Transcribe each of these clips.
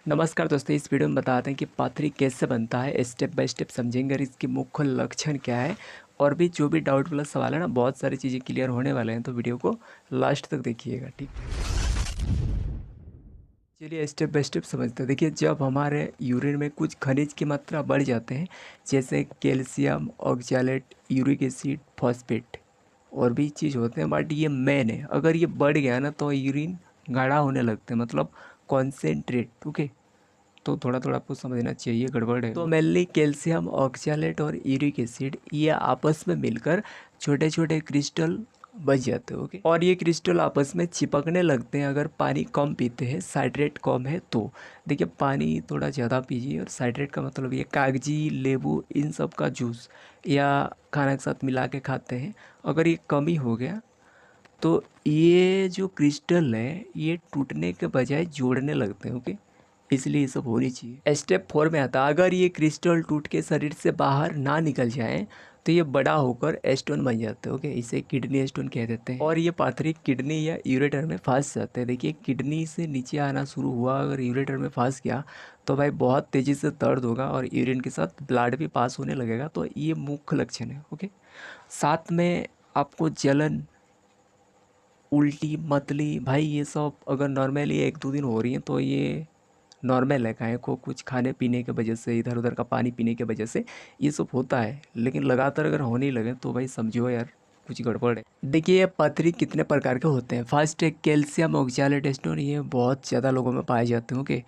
नमस्कार दोस्तों, इस वीडियो में बताते हैं कि पाथरी कैसे बनता है। स्टेप बाय स्टेप समझेंगे और इसकी मुख्य लक्षण क्या है। और भी जो भी डाउट वाला सवाल है ना, बहुत सारी चीज़ें क्लियर होने वाले हैं, तो वीडियो को लास्ट तक देखिएगा। ठीक, चलिए स्टेप बाय स्टेप समझते हैं। देखिए, जब हमारे यूरिन में कुछ खनिज की मात्रा बढ़ जाते हैं, जैसे calcium, oxalate, uric acid, phosphate और भी चीज़ होते हैं, बट ये मेन है। अगर ये बढ़ गया ना तो यूरिन गाढ़ा होने लगते हैं, मतलब कॉन्सेंट्रेट। ओके, तो थोड़ा थोड़ा आपको समझना चाहिए, गड़बड़ है। तो मेनली कैल्शियम, ऑक्सैलेट और यूरिक एसिड ये आपस में मिलकर छोटे छोटे क्रिस्टल बच जाते हैं। ओके, और ये क्रिस्टल आपस में चिपकने लगते हैं अगर पानी कम पीते हैं, साइट्रेट कम है तो। देखिए, पानी थोड़ा ज़्यादा पीजिए, और साइट्रेट का मतलब ये कागजी, नींबू, इन सब का जूस या खाना के साथ मिला के खाते हैं। अगर ये कमी हो गया तो ये जो क्रिस्टल है ये टूटने के बजाय जोड़ने लगते हैं। ओके, इसलिए ये सब होनी चाहिए। स्टेप 4 में आता है, अगर ये क्रिस्टल टूट के शरीर से बाहर ना निकल जाए तो ये बड़ा होकर स्टोन बन जाते हैं। ओके, इसे किडनी स्टोन कह देते हैं, और ये पाथरी किडनी या यूरेटर में फंस जाते हैं। देखिए, किडनी से नीचे आना शुरू हुआ, अगर यूरेटर में फंस गया तो भाई बहुत तेज़ी से दर्द होगा और यूरिन के साथ ब्लड भी पास होने लगेगा। तो ये मुख्य लक्षण है। ओके, साथ में आपको जलन, उल्टी, मतली, भाई ये सब अगर नॉर्मली 1-2 दिन हो रही हैं तो ये नॉर्मल है। काहे को कुछ खाने पीने के वजह से, इधर उधर का पानी पीने की वजह से ये सब होता है। लेकिन लगातार अगर होने लगे तो भाई समझो यार कुछ गड़बड़ है। देखिए, ये पथरी कितने प्रकार के होते हैं। फर्स्ट है कैल्शियम ऑक्सैलेट स्टोन, ये बहुत ज़्यादा लोगों में पाए जाते हैं। Okay,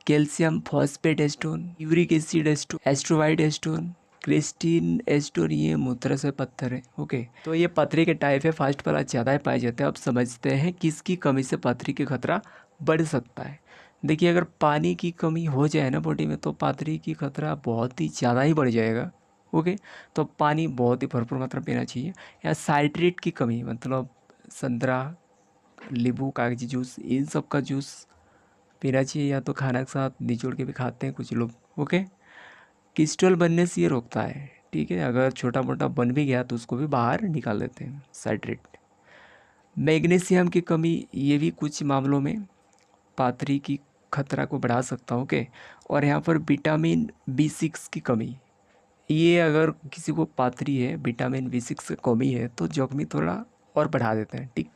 calcium phosphate stone, uric acid stone, struvite stone, cystine stone, ये मूत्र से पत्थर है। ओके, तो ये पथरी के टाइप है। फर्स्ट वाला ज़्यादा पाए जाते हैं। अब समझते हैं किसकी कमी से पथरी का खतरा बढ़ सकता है। देखिए, अगर पानी की कमी हो जाए ना बॉडी में तो पथरी की खतरा बहुत ही ज़्यादा ही बढ़ जाएगा। ओके, तो पानी बहुत ही भरपूर मात्रा में पीना चाहिए। या साइट्रेट की कमी, मतलब संतरा, नींबू, कागजी जूस, इन सब का जूस पीना चाहिए, या तो खाना के साथ निचोड़ के भी खाते हैं कुछ लोग। ओके, क्रिस्टल बनने से ये रोकता है। ठीक है, अगर छोटा मोटा बन भी गया तो उसको भी बाहर निकाल देते हैं, साइट्रेट। मैग्नीशियम की कमी, ये भी कुछ मामलों में पाथरी की खतरा को बढ़ा सकता हूँ। ओके, और यहाँ पर विटामिन B6 की कमी, ये अगर किसी को पाथरी है, विटामिन B6 की कमी है तो जोखिम थोड़ा और बढ़ा देते हैं। ठीक,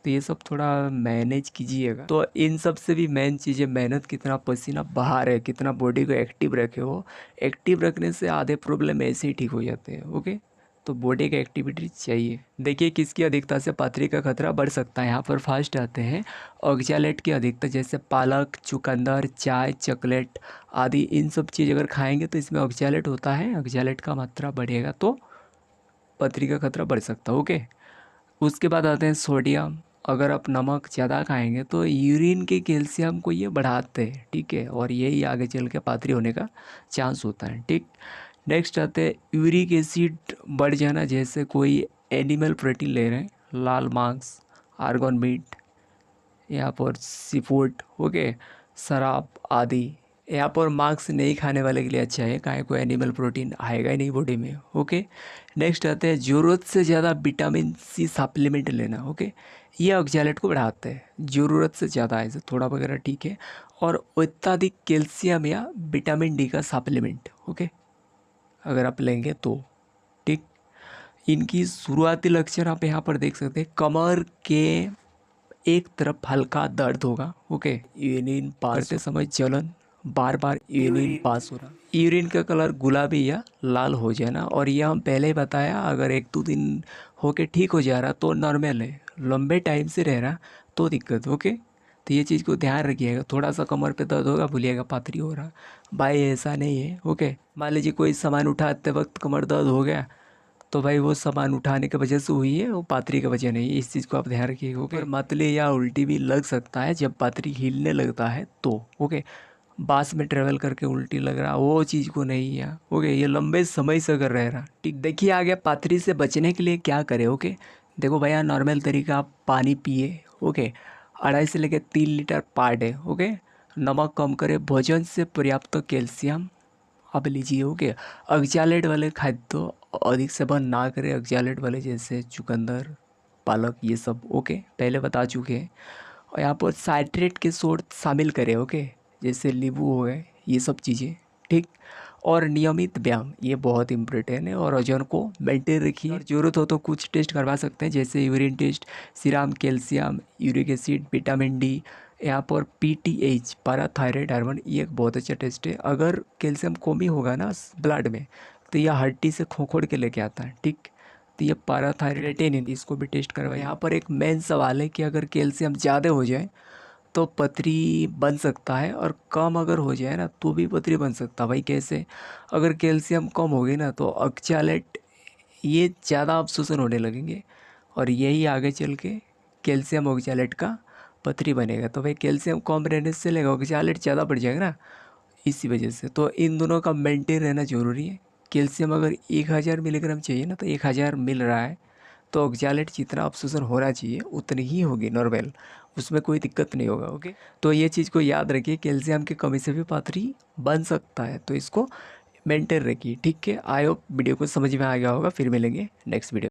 तो ये सब थोड़ा मैनेज कीजिएगा। तो इन सब से भी मेन चीज़ है मेहनत, कितना पसीना बहा रहे, कितना बॉडी को एक्टिव रखे हो। एक्टिव रखने से आधे प्रॉब्लम ऐसे ही ठीक हो जाते हैं। ओके, तो बॉडी का एक्टिविटी चाहिए। देखिए, किसकी अधिकता से पथरी का खतरा बढ़ सकता है। यहाँ पर फर्स्ट आते हैं ऑक्सैलेट की अधिकता, जैसे पालक, चुकंदर, चाय, चॉकलेट आदि। इन सब चीज़ अगर खाएंगे तो इसमें ऑक्सैलेट होता है, ऑक्सैलेट का मात्रा बढ़ेगा तो पथरी का खतरा बढ़ सकता है। ओके, उसके बाद आते हैं सोडियम। अगर आप नमक ज़्यादा खाएंगे तो यूरिन के कैल्शियम को ये बढ़ाते हैं। ठीक है, और यही आगे चल के पाथरी होने का चांस होता है। ठीक, नेक्स्ट आते हैं यूरिक एसिड बढ़ जाना, जैसे कोई एनिमल प्रोटीन ले रहे हैं, लाल मांस, आर्गन मीट, यहाँ पर सी फूड, ओके, शराब आदि। यहाँ पर मांस नहीं खाने वाले के लिए अच्छा है, काहे को एनिमल प्रोटीन आएगा ही नहीं बॉडी में। ओके, नेक्स्ट आते हैं ज़रूरत से ज़्यादा विटामिन C सप्लीमेंट लेना। ओके, ये ऑक्सैलेट को बढ़ाते हैं। ज़रूरत से ज़्यादा ऐसे थोड़ा वगैरह ठीक है, और अत्यधिक कैल्शियम या विटामिन D का सप्लीमेंट, ओके, अगर आप लेंगे तो। ठीक, इनकी शुरुआती लक्षण आप यहाँ पर देख सकते हैं। कमर के एक तरफ हल्का दर्द होगा। ओके, यूरिन पास करते समय जलन, बार बार यूरिन पास हो रहा, यूरिन का कलर गुलाबी या लाल हो जाना। और यह हम पहले ही बताया, अगर 1-2 दिन होके ठीक हो जा रहा तो नॉर्मल है, लंबे टाइम से रह रहा तो दिक्कत। ओके, तो ये चीज़ को ध्यान रखिएगा। थोड़ा सा कमर पे दर्द होगा, भूलिएगा पाथरी हो रहा, भाई ऐसा नहीं है। ओके, मान लीजिए कोई सामान उठाते वक्त कमर दर्द हो गया तो भाई वो सामान उठाने की वजह से हुई है, वो पाथरी की वजह नहीं है। इस चीज़ को आप ध्यान रखिएगा। ओके, मतली या उल्टी भी लग सकता है जब पाथरी हिलने लगता है तो। ओके, बस में ट्रेवल करके उल्टी लग रहा, वो चीज़ को नहीं है। ओके, ये लंबे समय से अगर रह रहा। ठीक, देखिए आगे पाथरी से बचने के लिए क्या करें। ओके, देखो भैया, नॉर्मल तरीका, आप पानी पिए। ओके, 2.5 से लेकर 3 लीटर पर डे। ओके, नमक कम करें, भोजन से पर्याप्त कैल्शियम आप लीजिए। ओके, ऑक्सैलेट वाले खाद्य अधिक सेवन ना करें, ऑक्सैलेट वाले जैसे चुकंदर, पालक, ये सब। ओके, पहले बता चुके हैं। और यहाँ पर साइट्रेट के सोर्स शामिल करें। ओके, जैसे नींबू हो गए, ये सब चीज़ें, ठीक। और नियमित व्यायाम, ये बहुत इम्पोर्टेंट है। और वजन को मेंटेन रखिए। और ज़रूरत हो तो कुछ टेस्ट करवा सकते हैं, जैसे urine test, serum calcium, uric acid, vitamin D, यहाँ पर पीटीएच, पैराथायराइड हार्मोन, ये एक बहुत अच्छा टेस्ट है। अगर कैल्शियम कमी होगा ना ब्लड में, तो यह हड्डी से खोखोड़ के लेके आता है, ठीक। तो ये पैराथायराइड, इसको भी टेस्ट करवाए। यहाँ पर एक मेन सवाल है कि अगर कैल्शियम ज़्यादा हो जाए तो पथरी बन सकता है, और कम अगर हो जाए ना तो भी पथरी बन सकता है। भाई कैसे? अगर कैल्शियम कम होगी ना तो ऑक्सैलेट ये ज़्यादा अवशोषण होने लगेंगे, और यही आगे चल के कैल्शियम ऑक्सैलेट का पथरी बनेगा। तो भाई कैल्शियम कम रहने से लेगा ऑक्सैलेट ज़्यादा बढ़ जाएगा ना, इसी वजह से। तो इन दोनों का मेंटेन रहना ज़रूरी है। कैल्शियम अगर 1000 मिलीग्राम चाहिए ना, तो 1000 मिल रहा है, तो ऑक्सैलेट जितना अवशोषण होना चाहिए उतनी ही होगी नॉर्मल, उसमें कोई दिक्कत नहीं होगा। ओके, तो ये चीज़ को याद रखिए, कैल्शियम की कमी से भी पथरी बन सकता है, तो इसको मेंटेन रखिए, ठीक है। आई होप वीडियो को समझ में आ गया होगा। फिर मिलेंगे नेक्स्ट वीडियो।